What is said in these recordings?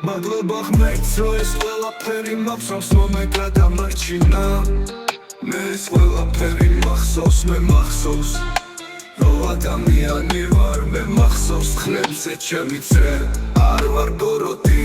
მადლობა ღმერთს, რომ ეს ყველაფერი მახსოვს, რომ მე გადამარჩინა. მე ეს ყველაფერი მახსოვს, მე მახსოვს, რომ ადამიანი ვარ, მე მახსოვს ხლებზე ჩემი წრე, არ ვარ ბოროტი.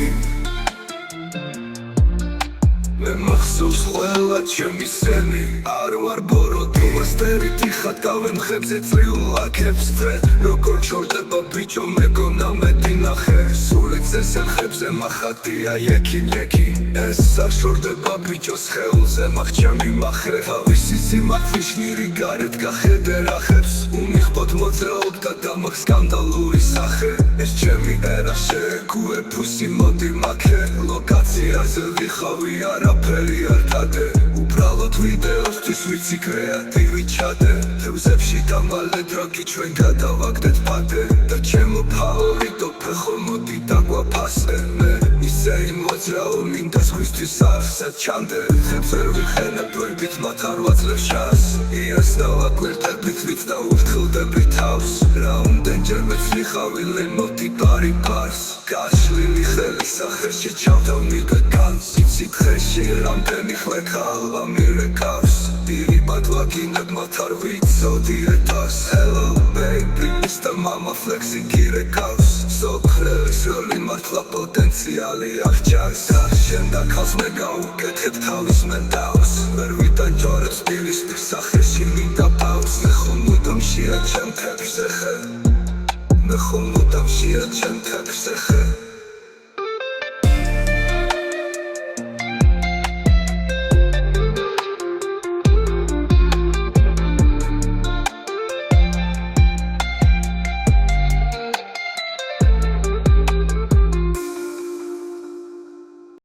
მე მახსოვს ყველა ჩემი სენი, არ ვარ ბოროტი. ვასტერითი ხატავენ ხებზე წრიულ აქებს წრე, როგორ ჩორდება ბიჭო მეგონა მედინახე. სულიც ესე ხებზე მახატია ექი-ექი, ეს საშორდება ბიჭოს ხეულზე მახჩამი მახრე. თავისი სიმართლის ჟნირი გარეთ გახედე რახებს, უმიხბოდ მოძრაობ და დამახ სკანდალური სახე. ეს ჩემი ერა შეეგუე ფუსი მოდი მაქე, ლოკაციაზე ვიხავი არაფერი არ დადე, უბრალოდ ვიდეოსთვის ვიცი კრეატივი ჩადე. თევზებში დამალე დროგი ჩვენ გადავაგდეთ პადე, და ჩემო ფავორიტო ფეხო მოდი დაგვაფასე. მე ისე იმოძრაო მინდა სხვისთვის არსად ჩამდე, ხებზე ვიხენებ ვერბით მათ არ ვაძლევ შანს, იას დავაკვირტებით ვით და ურთხილდები თავს. რა უნდენჯერ მეცლიხავი ლემოდი ბარი ბარს, გაშლილი ხელი სახეში ჩავდავნი და განს. იცი დღეში რამდენი ხლეკალა მირეკავს, დირიბად ვაგინებ მათ არ ვიცოდი ეტას. Hello baby, Mr. Mama flexing გირეკავს, სოფრელის როლი მართლა პოტენციალი აღჭარს. შენ და ქალს მე გაუკეთებ თავის მენტავს, ვერ ვიტანჯორებ სტილისტის სახეში მინდა პავს. მე ხომ მუდამ შეაჩემ თეფზე ხე, მე ხომ მუდამ შეაჩემ თეფზე ხე.